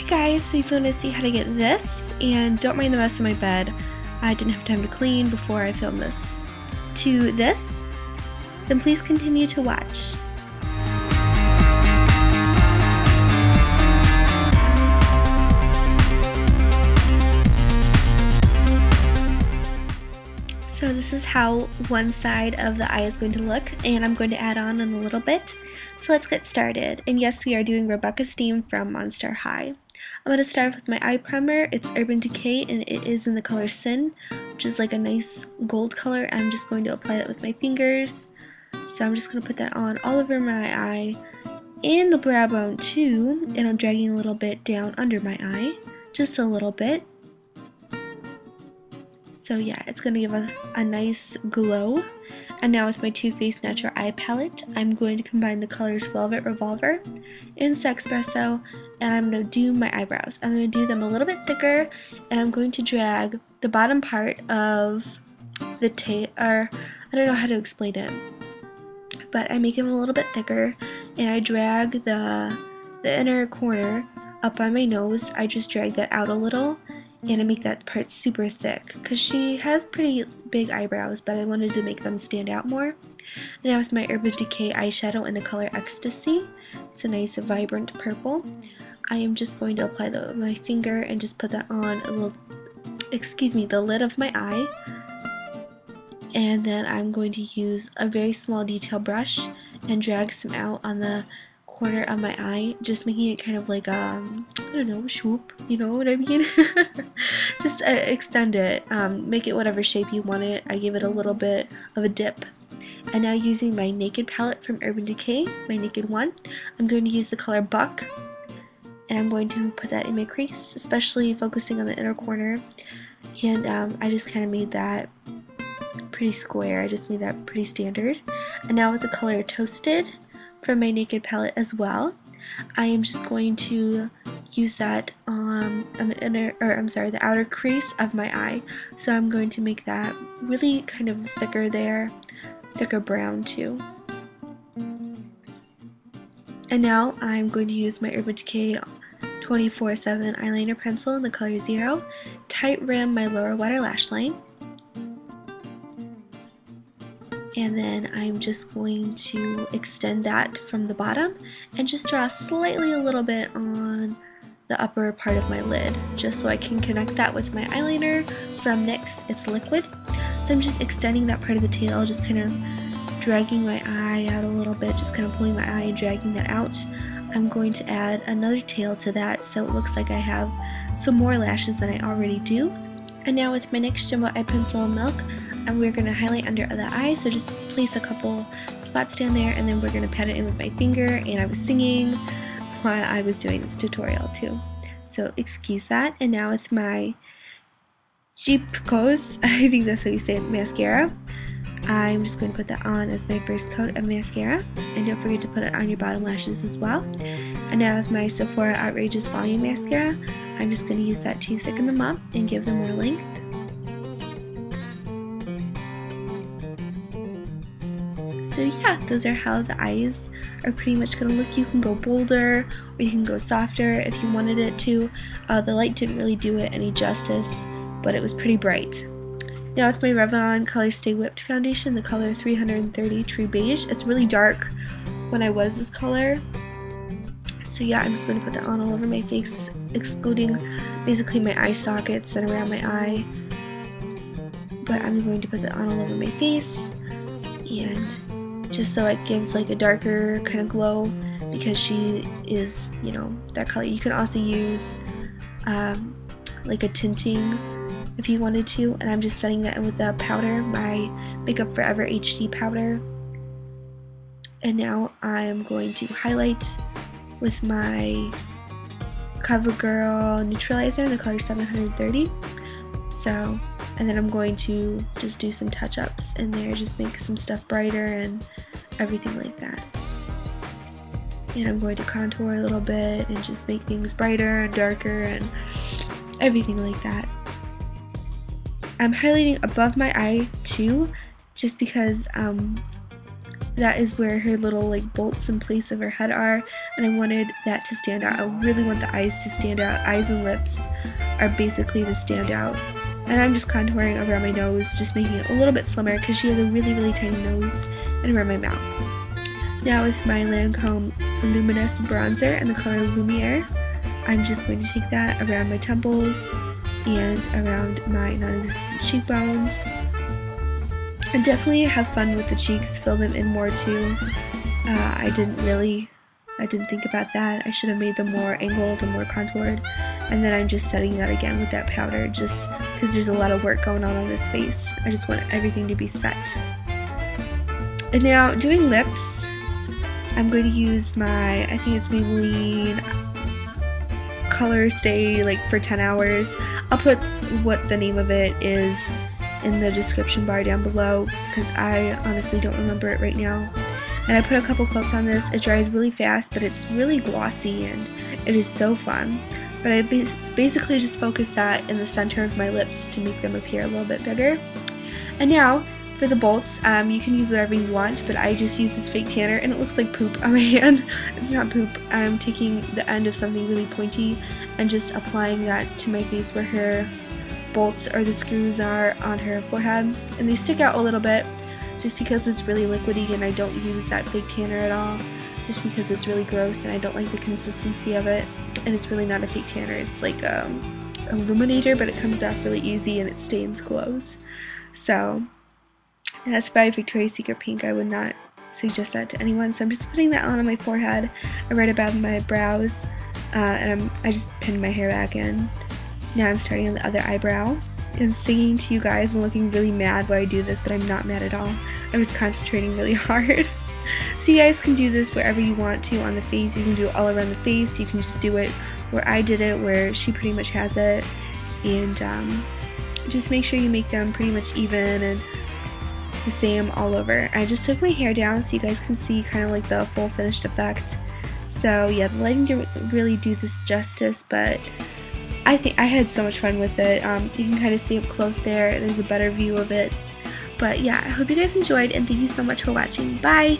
Hi guys, so if you want to see how to get this, and don't mind the mess in my bed, I didn't have time to clean before I filmed this, to this, then please continue to watch. So this is how one side of the eye is going to look, and I'm going to add on in a little bit. So let's get started. And yes, we are doing Robecca Steam from Monster High. I'm going to start with my eye primer. It's Urban Decay, and it is in the color Sin, which is like a nice gold color. I'm just going to apply that with my fingers. So I'm just going to put that on all over my eye and the brow bone too, and I'm dragging a little bit down under my eye, just a little bit. So yeah, it's going to give us a nice glow. And now with my Too Faced Natural Eye Palette, I'm going to combine the colors Velvet, Revolver, and Sexpresso, and I'm going to do my eyebrows. I'm going to do them a little bit thicker, and I'm going to drag the bottom part of the tail, or I don't know how to explain it, but I make them a little bit thicker, and I drag the inner corner up on my nose. I just drag that out a little, and I make that part super thick because she has pretty big eyebrows, but I wanted to make them stand out more. Now with my Urban Decay eyeshadow in the color Ecstasy, it's a nice vibrant purple. I am just going to apply that with my finger and just put that on a little, the lid of my eye. And then I'm going to use a very small detail brush and drag some out on the corner of my eye, just making it kind of like I don't know, swoop, you know what I mean? Just extend it, make it whatever shape you want it. I give it a little bit of a dip. And now using my Naked palette from Urban Decay, my Naked one, I'm going to use the color Buck, and I'm going to put that in my crease, especially focusing on the inner corner. And I just kind of made that pretty square, I just made that pretty standard. And now with the color Toasted from my Naked palette as well, I am just going to use that on the outer crease of my eye. So I'm going to make that really kind of thicker there, thicker brown too. And now I'm going to use my Urban Decay 24/7 eyeliner pencil in the color 0, tight rim my lower water lash line. And then I'm just going to extend that from the bottom and just draw slightly a little bit on the upper part of my lid, just so I can connect that with my eyeliner from NYX, it's Liquid. So I'm just extending that part of the tail, just kind of dragging my eye out a little bit, just kind of pulling my eye and dragging that out. I'm going to add another tail to that so it looks like I have some more lashes than I already do. And now with my NYX Jumbo Eye Pencil in Milk, and we're going to highlight under the eye, so just place a couple spots down there, and then we're going to pat it in with my finger. And I was singing while I was doing this tutorial too, so excuse that. And now with my GPiccos, I think that's how you say it, mascara, I'm just going to put that on as my first coat of mascara, and don't forget to put it on your bottom lashes as well. And now with my Sephora Outrageous Volume Mascara, I'm just going to use that to thicken them up and give them more length. So yeah, those are how the eyes are pretty much going to look. You can go bolder or you can go softer if you wanted it to. The light didn't really do it any justice, but it was pretty bright. Now with my Revlon Colorstay Whipped Foundation, the color 330 True Beige, it's really dark when I was this color. So yeah, I'm just going to put that on all over my face, excluding basically my eye sockets and around my eye. But I'm going to put that on all over my face, and just so it gives like a darker kind of glow, because she is, you know, that color. You can also use like a tinting if you wanted to, and I'm just setting that in with the powder, my Makeup Forever HD powder. And now I'm going to highlight with my CoverGirl Neutralizer in the color 730. So, and then I'm going to just do some touch-ups in there, just make some stuff brighter and everything like that. And I'm going to contour a little bit and just make things brighter and darker and everything like that. I'm highlighting above my eye too, just because that is where her little like bolts in place of her head are, and I wanted that to stand out. I really want the eyes to stand out. Eyes and lips are basically the standout. And I'm just contouring around my nose, just making it a little bit slimmer because she has a really tiny nose, and around my mouth. Now with my Lancome Luminous Bronzer in the color Lumier, I'm just going to take that around my temples and around my non-existent cheekbones. And definitely have fun with the cheeks, fill them in more too. I didn't think about that. I should have made them more angled and more contoured. And then I'm just setting that again with that powder just because there's a lot of work going on this face. I just want everything to be set. And now doing lips, I'm going to use my, I think it's Maybelline Colorstay like for 10 hours. I'll put what the name of it is in the description bar down below because I honestly don't remember it right now. And I put a couple coats on this. It dries really fast, but it's really glossy and it is so fun. But I basically just focus that in the center of my lips to make them appear a little bit bigger. And now for the bolts, you can use whatever you want, but I just use this fake tanner and it looks like poop on my hand. It's not poop. I'm taking the end of something really pointy and just applying that to my face where her bolts or the screws are on her forehead. And they stick out a little bit just because it's really liquidy and I don't use that fake tanner at all. Just because it's really gross and I don't like the consistency of it. And it's really not a fake tanner. It's like a illuminator, but it comes off really easy and it stains clothes. So that's by Victoria's Secret Pink. I would not suggest that to anyone. So I'm just putting that on my forehead, right above my brows, and I just pinned my hair back in. Now I'm starting on the other eyebrow and singing to you guys and looking really mad while I do this, but I'm not mad at all. I'm just concentrating really hard. So you guys can do this wherever you want to on the face. You can do it all around the face. You can just do it where I did it, where she pretty much has it. And just make sure you make them pretty much even and the same all over. I just took my hair down so you guys can see kind of like the full finished effect. So yeah, the lighting didn't really do this justice, but I think I had so much fun with it. You can kind of see up close there. There's a better view of it. But yeah, I hope you guys enjoyed and thank you so much for watching. Bye!